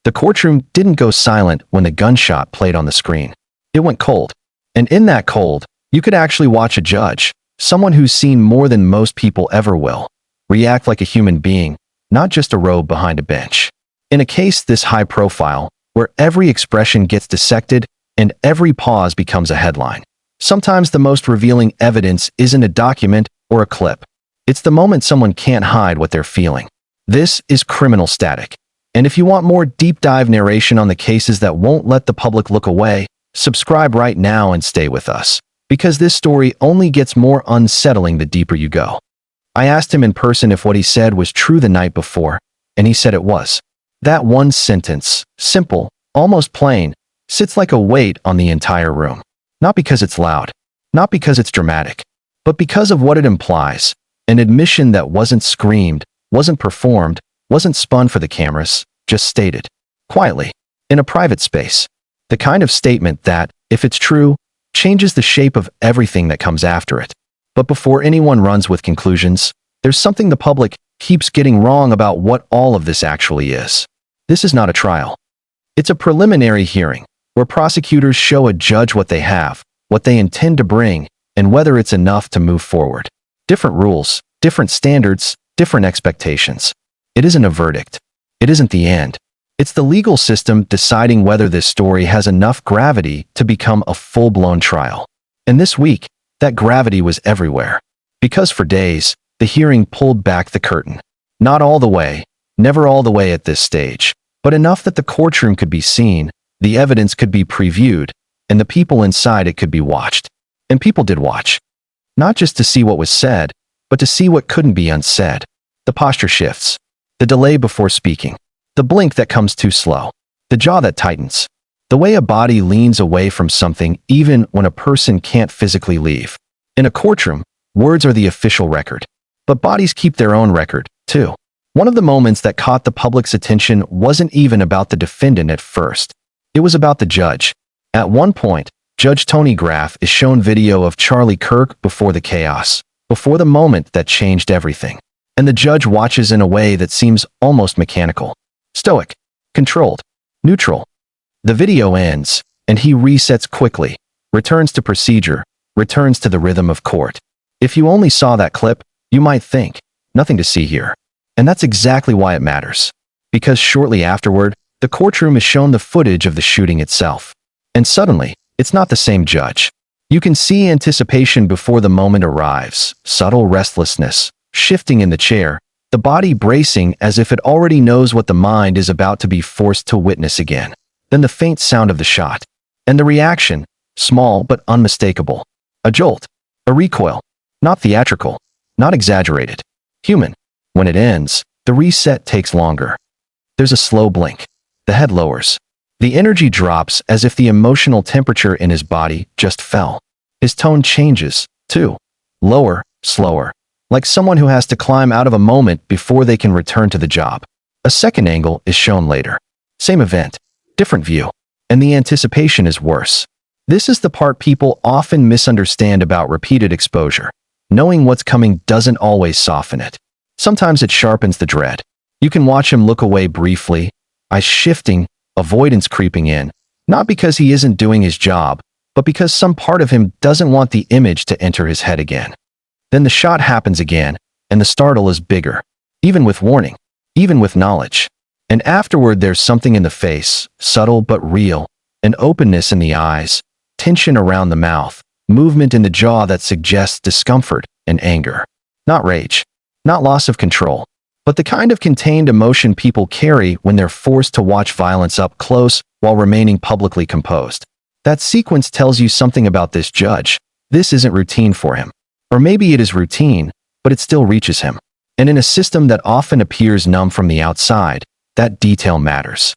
The courtroom didn't go silent when the gunshot played on the screen. It went cold. And in that cold, you could actually watch a judge, someone who's seen more than most people ever will, react like a human being, not just a robe behind a bench. In a case this high profile, where every expression gets dissected and every pause becomes a headline, sometimes the most revealing evidence isn't a document or a clip. It's the moment someone can't hide what they're feeling. This is Criminal Static. And if you want more deep dive narration on the cases that won't let the public look away, subscribe right now and stay with us, because this story only gets more unsettling the deeper you go. I asked him in person if what he said was true the night before, and he said it was. That one sentence, simple, almost plain, sits like a weight on the entire room. Not because it's loud, not because it's dramatic, but because of what it implies. An admission that wasn't screamed, wasn't performed, wasn't spun for the cameras, just stated. Quietly. In a private space. The kind of statement that, if it's true, changes the shape of everything that comes after it. But before anyone runs with conclusions, there's something the public keeps getting wrong about what all of this actually is. This is not a trial. It's a preliminary hearing, where prosecutors show a judge what they have, what they intend to bring, and whether it's enough to move forward. Different rules, different standards, different expectations. It isn't a verdict. It isn't the end. It's the legal system deciding whether this story has enough gravity to become a full-blown trial. And this week, that gravity was everywhere. Because for days, the hearing pulled back the curtain. Not all the way, never all the way at this stage, but enough that the courtroom could be seen, the evidence could be previewed, and the people inside it could be watched. And people did watch. Not just to see what was said, but to see what couldn't be unsaid. The posture shifts. The delay before speaking. The blink that comes too slow. The jaw that tightens. The way a body leans away from something even when a person can't physically leave. In a courtroom, words are the official record. But bodies keep their own record, too. One of the moments that caught the public's attention wasn't even about the defendant at first. It was about the judge. At one point, Judge Tony Graff is shown video of Charlie Kirk before the chaos, before the moment that changed everything. And the judge watches in a way that seems almost mechanical. Stoic, controlled, neutral. The video ends, and he resets quickly, returns to procedure, returns to the rhythm of court. If you only saw that clip, you might think, nothing to see here. And that's exactly why it matters. Because shortly afterward, the courtroom is shown the footage of the shooting itself. And suddenly, it's not the same judge. You can see anticipation before the moment arrives, subtle restlessness, shifting in the chair, the body bracing as if it already knows what the mind is about to be forced to witness again. Then the faint sound of the shot. And the reaction, small but unmistakable. A jolt. A recoil. Not theatrical. Not exaggerated. Human. When it ends, the reset takes longer. There's a slow blink. The head lowers. The energy drops as if the emotional temperature in his body just fell. His tone changes, too. Lower, slower. Like someone who has to climb out of a moment before they can return to the job. A second angle is shown later. Same event, different view. And the anticipation is worse. This is the part people often misunderstand about repeated exposure. Knowing what's coming doesn't always soften it. Sometimes it sharpens the dread. You can watch him look away briefly, eyes shifting, avoidance creeping in, not because he isn't doing his job, but because some part of him doesn't want the image to enter his head again. Then the shot happens again, and the startle is bigger, even with warning, even with knowledge. And afterward there's something in the face, subtle but real, an openness in the eyes, tension around the mouth, movement in the jaw that suggests discomfort and anger. Not rage, not loss of control, but the kind of contained emotion people carry when they're forced to watch violence up close while remaining publicly composed. That sequence tells you something about this judge. This isn't routine for him. Or maybe it is routine, but it still reaches him. And in a system that often appears numb from the outside, that detail matters.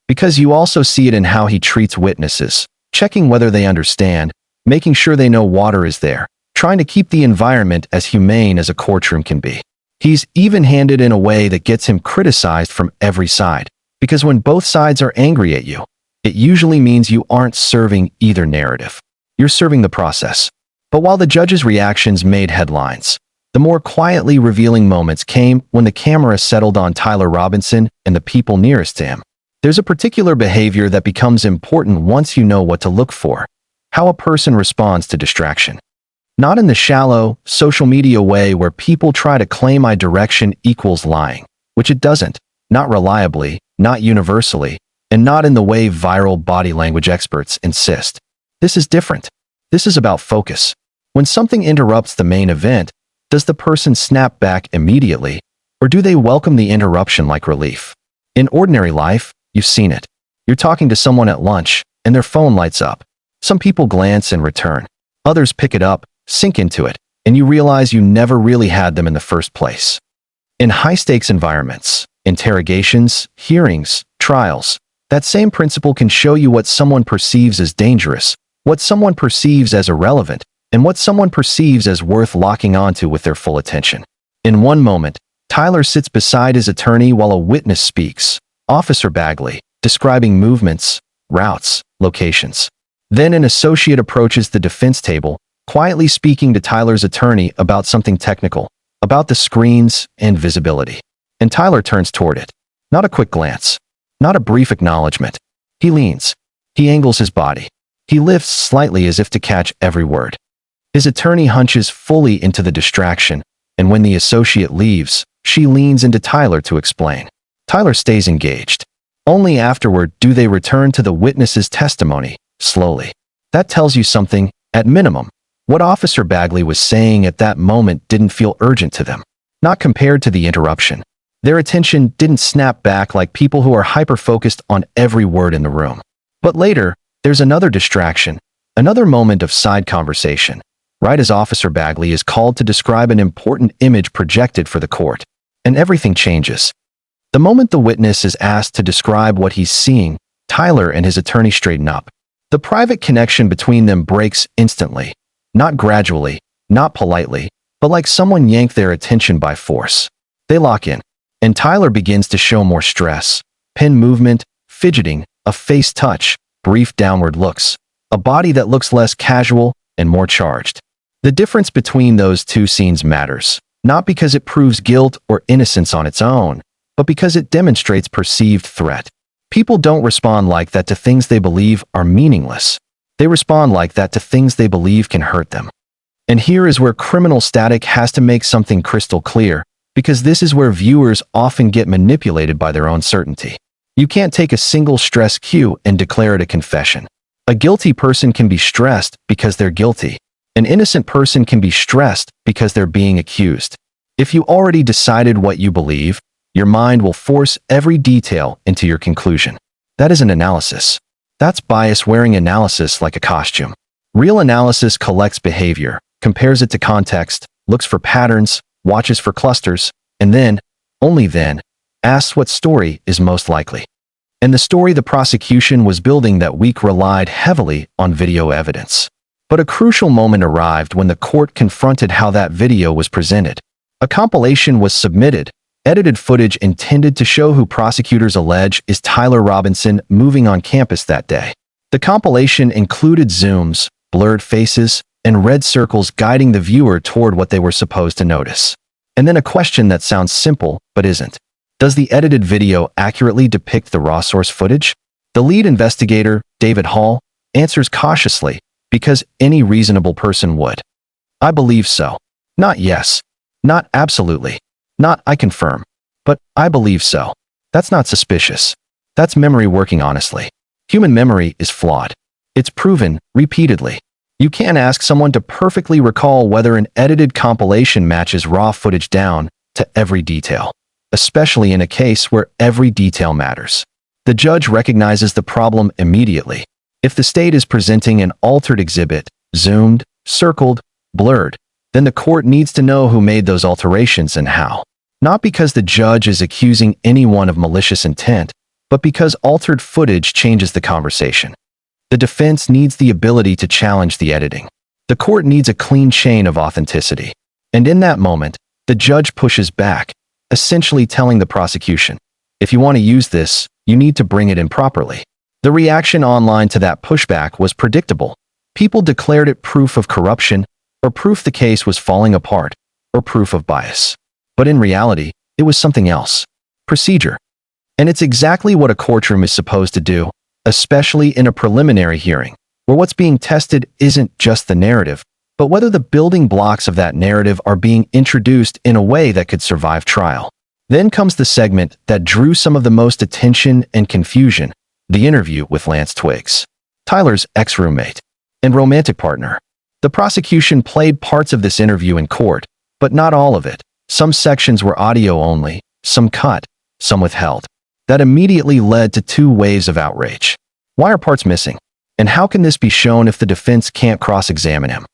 Because you also see it in how he treats witnesses, checking whether they understand, making sure they know water is there, trying to keep the environment as humane as a courtroom can be. He's even-handed in a way that gets him criticized from every side. Because when both sides are angry at you, it usually means you aren't serving either narrative. You're serving the process. But while the judge's reactions made headlines, the more quietly revealing moments came when the camera settled on Tyler Robinson and the people nearest to him. There's a particular behavior that becomes important once you know what to look for: how a person responds to distraction. Not in the shallow, social media way where people try to claim direction equals lying, which it doesn't, not reliably, not universally, and not in the way viral body language experts insist. This is different. This is about focus. When something interrupts the main event, does the person snap back immediately, or do they welcome the interruption like relief? In ordinary life, you've seen it. You're talking to someone at lunch, and their phone lights up. Some people glance and return. Others pick it up, sink into it, and you realize you never really had them in the first place. In high-stakes environments, interrogations, hearings, trials, that same principle can show you what someone perceives as dangerous, what someone perceives as irrelevant, and what someone perceives as worth locking onto with their full attention. In one moment, Tyler sits beside his attorney while a witness speaks, Officer Bagley, describing movements, routes, locations. Then an associate approaches the defense table, quietly speaking to Tyler's attorney about something technical, about the screens and visibility. And Tyler turns toward it. Not a quick glance. Not a brief acknowledgement. He leans. He angles his body. He lifts slightly as if to catch every word. His attorney hunches fully into the distraction, and when the associate leaves, she leans into Tyler to explain. Tyler stays engaged. Only afterward do they return to the witness's testimony, slowly. That tells you something, at minimum. What Officer Bagley was saying at that moment didn't feel urgent to them. Not compared to the interruption. Their attention didn't snap back like people who are hyper-focused on every word in the room. But later, there's another distraction, another moment of side conversation, right as Officer Bagley is called to describe an important image projected for the court. And everything changes. The moment the witness is asked to describe what he's seeing, Tyler and his attorney straighten up. The private connection between them breaks instantly. Not gradually, not politely, but like someone yanked their attention by force. They lock in, and Tyler begins to show more stress. Pen movement, fidgeting, a face touch, brief downward looks, a body that looks less casual and more charged. The difference between those two scenes matters, not because it proves guilt or innocence on its own, but because it demonstrates perceived threat. People don't respond like that to things they believe are meaningless. They respond like that to things they believe can hurt them. And here is where criminal static has to make something crystal clear, because this is where viewers often get manipulated by their own certainty. You can't take a single stress cue and declare it a confession. A guilty person can be stressed because they're guilty. An innocent person can be stressed because they're being accused. If you already decided what you believe, your mind will force every detail into your conclusion. That isn't analysis. That's bias wearing analysis like a costume. Real analysis collects behavior, compares it to context, looks for patterns, watches for clusters, and then, only then, asks what story is most likely. And the story the prosecution was building that week relied heavily on video evidence. But a crucial moment arrived when the court confronted how that video was presented. A compilation was submitted, edited footage intended to show who prosecutors allege is Tyler Robinson moving on campus that day. The compilation included zooms, blurred faces, and red circles guiding the viewer toward what they were supposed to notice. And then a question that sounds simple, but isn't. Does the edited video accurately depict the raw source footage? The lead investigator, David Hall, answers cautiously, because any reasonable person would. I believe so. Not yes. Not absolutely. Not I confirm. But I believe so. That's not suspicious. That's memory working honestly. Human memory is flawed. It's proven, repeatedly. You can't ask someone to perfectly recall whether an edited compilation matches raw footage down to every detail, especially in a case where every detail matters. The judge recognizes the problem immediately. If the state is presenting an altered exhibit, zoomed, circled, blurred, then the court needs to know who made those alterations and how. Not because the judge is accusing anyone of malicious intent, but because altered footage changes the conversation. The defense needs the ability to challenge the editing. The court needs a clean chain of authenticity. And in that moment, the judge pushes back, essentially telling the prosecution, if you want to use this, you need to bring it in properly. The reaction online to that pushback was predictable. People declared it proof of corruption, or proof the case was falling apart, or proof of bias. But in reality, it was something else. Procedure. And it's exactly what a courtroom is supposed to do, especially in a preliminary hearing, where what's being tested isn't just the narrative, but whether the building blocks of that narrative are being introduced in a way that could survive trial. Then comes the segment that drew some of the most attention and confusion, the interview with Lance Twiggs, Tyler's ex-roommate and romantic partner. The prosecution played parts of this interview in court, but not all of it. Some sections were audio only, some cut, some withheld. That immediately led to two waves of outrage. Why are parts missing? And how can this be shown if the defense can't cross-examine him?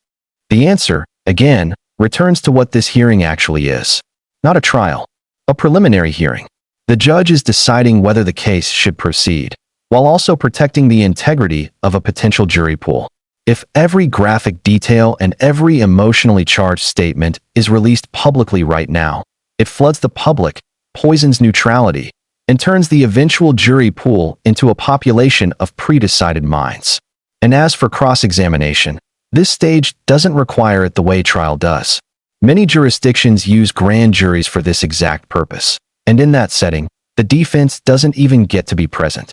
The answer, again, returns to what this hearing actually is. Not a trial. A preliminary hearing. The judge is deciding whether the case should proceed, while also protecting the integrity of a potential jury pool. If every graphic detail and every emotionally charged statement is released publicly right now, it floods the public, poisons neutrality, and turns the eventual jury pool into a population of pre-decided minds. And as for cross-examination, this stage doesn't require it the way trial does. Many jurisdictions use grand juries for this exact purpose, and in that setting, the defense doesn't even get to be present.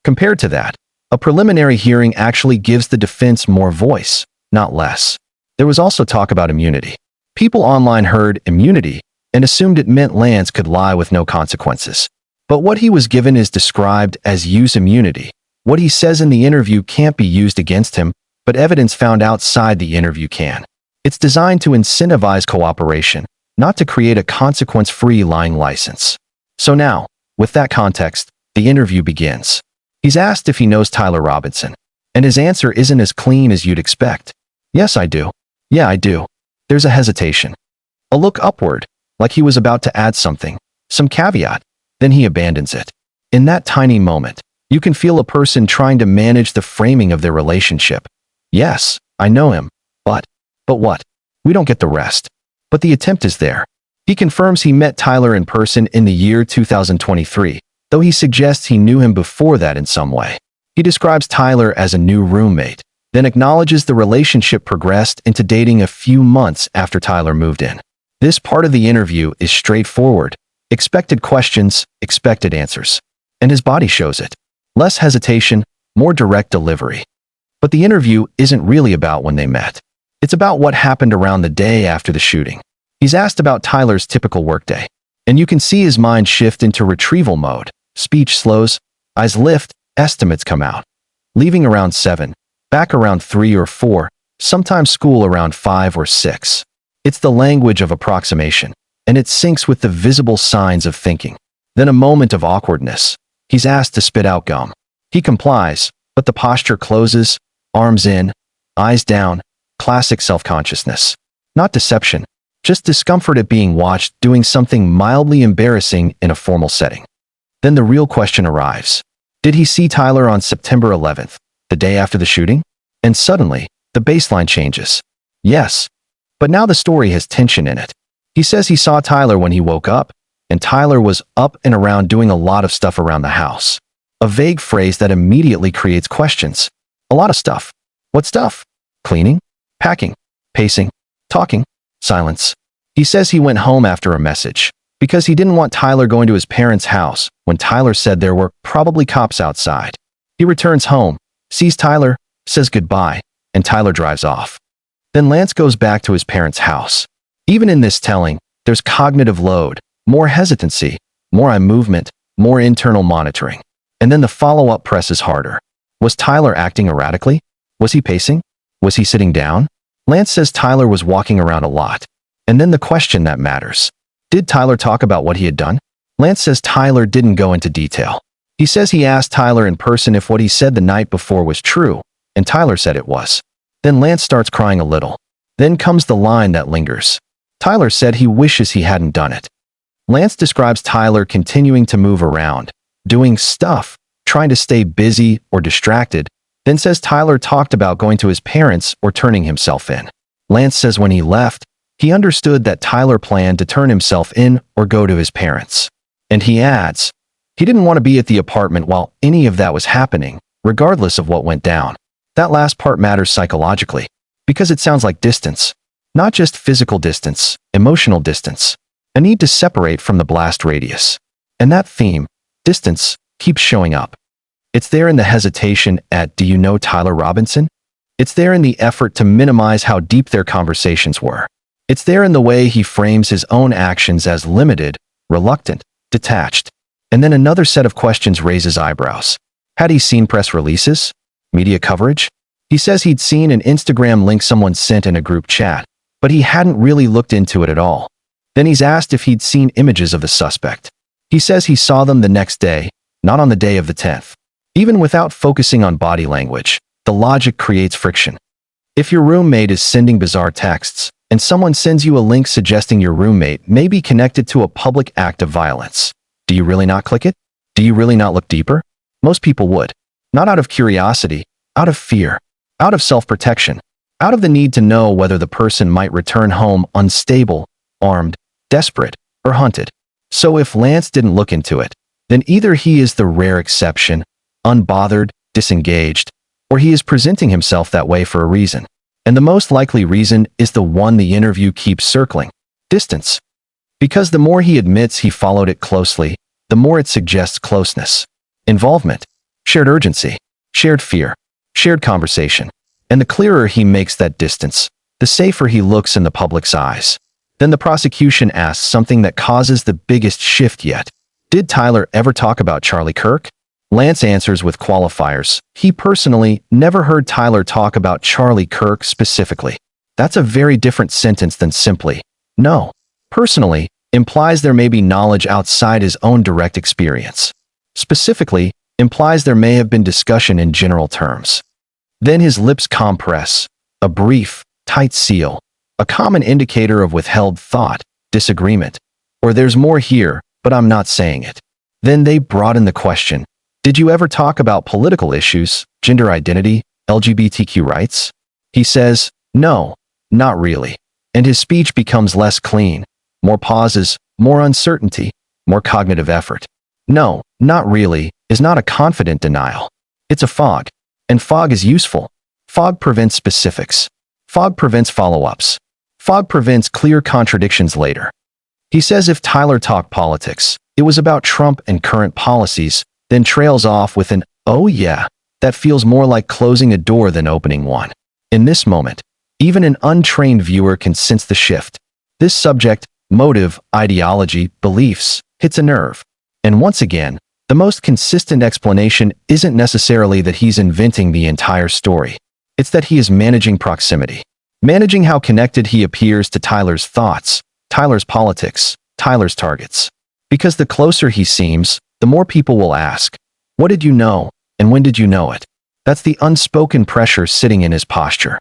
Compared to that, a preliminary hearing actually gives the defense more voice, not less. There was also talk about immunity. People online heard immunity and assumed it meant Lance could lie with no consequences. But what he was given is described as use immunity. What he says in the interview can't be used against him, but evidence found outside the interview can. It's designed to incentivize cooperation, not to create a consequence-free lying license. So now, with that context, the interview begins. He's asked if he knows Tyler Robinson, and his answer isn't as clean as you'd expect. Yes, I do. Yeah, I do. There's a hesitation. A look upward, like he was about to add something, some caveat, then he abandons it. In that tiny moment, you can feel a person trying to manage the framing of their relationship. Yes, I know him, but what? We don't get the rest. But the attempt is there. He confirms he met Tyler in person in the year 2023, though he suggests he knew him before that in some way. He describes Tyler as a new roommate, then acknowledges the relationship progressed into dating a few months after Tyler moved in. This part of the interview is straightforward. Expected questions, expected answers. And his body shows it. Less hesitation, more direct delivery. But the interview isn't really about when they met. It's about what happened around the day after the shooting. He's asked about Tyler's typical workday, and you can see his mind shift into retrieval mode. Speech slows, eyes lift, estimates come out. Leaving around 7, back around 3 or 4, sometimes school around 5 or 6. It's the language of approximation, and it syncs with the visible signs of thinking. Then a moment of awkwardness. He's asked to spit out gum. He complies, but the posture closes, arms in, eyes down, classic self-consciousness. Not deception, just discomfort at being watched doing something mildly embarrassing in a formal setting. Then the real question arrives. Did he see Tyler on September 11th, the day after the shooting? And suddenly, the baseline changes. Yes, but now the story has tension in it. He says he saw Tyler when he woke up, and Tyler was up and around doing a lot of stuff around the house. A vague phrase that immediately creates questions. A lot of stuff. What stuff? Cleaning? Packing? Pacing? Talking? Silence. He says he went home after a message, because he didn't want Tyler going to his parents' house when Tyler said there were probably cops outside. He returns home, sees Tyler, says goodbye, and Tyler drives off. Then Lance goes back to his parents' house. Even in this telling, there's cognitive load, more hesitancy, more eye movement, more internal monitoring. And then the follow-up presses harder. Was Tyler acting erratically? Was he pacing? Was he sitting down? Lance says Tyler was walking around a lot. And then the question that matters. Did Tyler talk about what he had done? Lance says Tyler didn't go into detail. He says he asked Tyler in person if what he said the night before was true, and Tyler said it was. Then Lance starts crying a little. Then comes the line that lingers. Tyler said he wishes he hadn't done it. Lance describes Tyler continuing to move around, doing stuff, trying to stay busy or distracted, then says Tyler talked about going to his parents or turning himself in. Lance says when he left, he understood that Tyler planned to turn himself in or go to his parents. And he adds, he didn't want to be at the apartment while any of that was happening, regardless of what went down. That last part matters psychologically, because it sounds like distance. Not just physical distance, emotional distance. A need to separate from the blast radius. And that theme, Distance keeps showing up. It's there in the hesitation at "Do you know Tyler Robinson?" It's there in the effort to minimize how deep their conversations were. It's there in the way he frames his own actions as limited, reluctant, detached. And then another set of questions raises eyebrows. Had he seen press releases? Media coverage? He says he'd seen an Instagram link someone sent in a group chat, but he hadn't really looked into it at all. Then he's asked if he'd seen images of the suspect. He says he saw them the next day, not on the day of the 10th. Even without focusing on body language, the logic creates friction. If your roommate is sending bizarre texts, and someone sends you a link suggesting your roommate may be connected to a public act of violence, do you really not click it? Do you really not look deeper? Most people would. Not out of curiosity, out of fear, out of self-protection, out of the need to know whether the person might return home unstable, armed, desperate, or hunted. So if Lance didn't look into it, then either he is the rare exception, unbothered, disengaged, or he is presenting himself that way for a reason. And the most likely reason is the one the interview keeps circling: distance. Because the more he admits he followed it closely, the more it suggests closeness, involvement, shared urgency, shared fear, shared conversation. And the clearer he makes that distance, the safer he looks in the public's eyes. Then the prosecution asks something that causes the biggest shift yet. Did Tyler ever talk about Charlie Kirk? Lance answers with qualifiers. He personally never heard Tyler talk about Charlie Kirk specifically. That's a very different sentence than simply, "No." Personally implies there may be knowledge outside his own direct experience. Specifically implies there may have been discussion in general terms. Then his lips compress, a brief, tight seal, a common indicator of withheld thought, disagreement, or "there's more here, but I'm not saying it." Then they broaden the question. Did you ever talk about political issues, gender identity, LGBTQ rights? He says, "No, not really." And his speech becomes less clean, more pauses, more uncertainty, more cognitive effort. "No, not really" is not a confident denial. It's a fog. And fog is useful. Fog prevents specifics. Fog prevents follow-ups. Fog prevents clear contradictions later. He says if Tyler talked politics, it was about Trump and current policies, then trails off with an "oh yeah" that feels more like closing a door than opening one. In this moment, even an untrained viewer can sense the shift. This subject, motive, ideology, beliefs, hits a nerve. And once again, the most consistent explanation isn't necessarily that he's inventing the entire story. It's that he is managing proximity. Managing how connected he appears to Tyler's thoughts, Tyler's politics, Tyler's targets. Because the closer he seems, the more people will ask, "What did you know, and when did you know it?" That's the unspoken pressure sitting in his posture.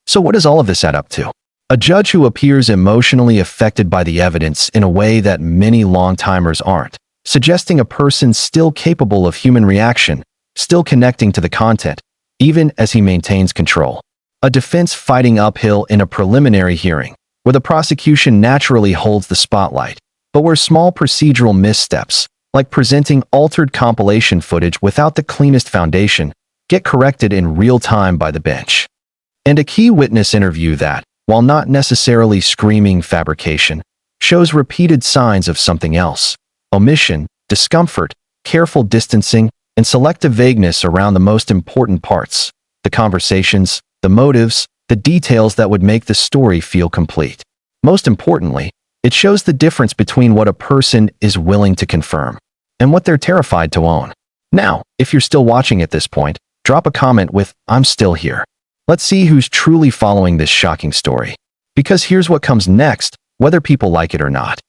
So what does all of this add up to? A judge who appears emotionally affected by the evidence in a way that many long-timers aren't, suggesting a person still capable of human reaction, still connecting to the content, even as he maintains control. A defense fighting uphill in a preliminary hearing, where the prosecution naturally holds the spotlight, but where small procedural missteps, like presenting altered compilation footage without the cleanest foundation, get corrected in real time by the bench. And a key witness interview that, while not necessarily screaming fabrication, shows repeated signs of something else: omission, discomfort, careful distancing, and selective vagueness around the most important parts, the conversations, the motives, the details that would make the story feel complete. Most importantly, it shows the difference between what a person is willing to confirm and what they're terrified to own. Now, if you're still watching at this point, drop a comment with "I'm still here." Let's see who's truly following this shocking story. Because here's what comes next, whether people like it or not.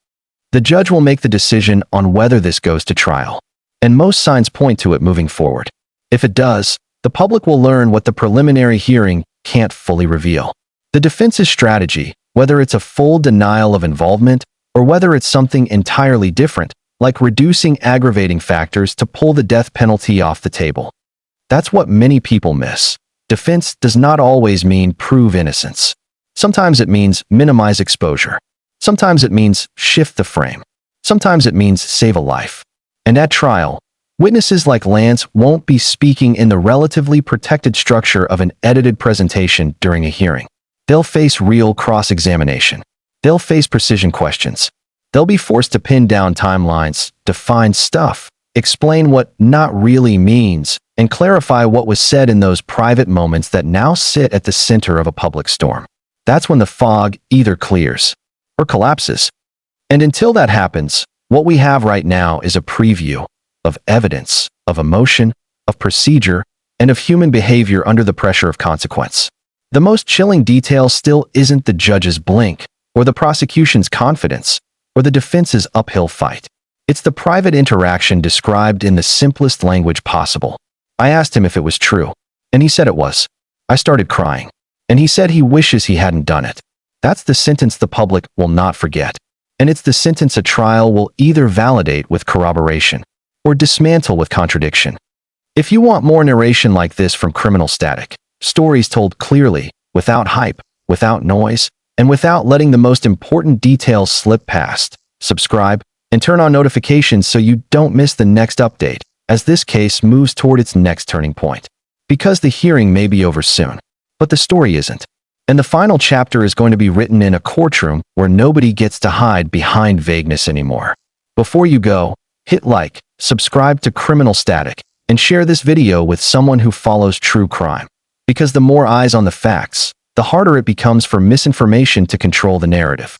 The judge will make the decision on whether this goes to trial. And most signs point to it moving forward. If it does, the public will learn what the preliminary hearing can't fully reveal. The defense's strategy, whether it's a full denial of involvement or whether it's something entirely different, like reducing aggravating factors to pull the death penalty off the table. That's what many people miss. Defense does not always mean prove innocence. Sometimes it means minimize exposure. Sometimes it means shift the frame. Sometimes it means save a life. And at trial, witnesses like Lance won't be speaking in the relatively protected structure of an edited presentation during a hearing. They'll face real cross-examination. They'll face precision questions. They'll be forced to pin down timelines, define stuff, explain what not really means, and clarify what was said in those private moments that now sit at the center of a public storm. That's when the fog either clears or collapses. And until that happens, what we have right now is a preview of evidence, of emotion, of procedure, and of human behavior under the pressure of consequence. The most chilling detail still isn't the judge's blink, or the prosecution's confidence, or the defense's uphill fight. It's the private interaction described in the simplest language possible. I asked him if it was true, and he said it was. I started crying, and he said he wishes he hadn't done it. That's the sentence the public will not forget, and it's the sentence a trial will either validate with corroboration or dismantle with contradiction. If you want more narration like this from Criminal Static, stories told clearly, without hype, without noise, and without letting the most important details slip past, subscribe and turn on notifications so you don't miss the next update as this case moves toward its next turning point. Because the hearing may be over soon, but the story isn't. And the final chapter is going to be written in a courtroom where nobody gets to hide behind vagueness anymore. Before you go, hit like, subscribe to Criminal Static, and share this video with someone who follows true crime. Because the more eyes on the facts, the harder it becomes for misinformation to control the narrative.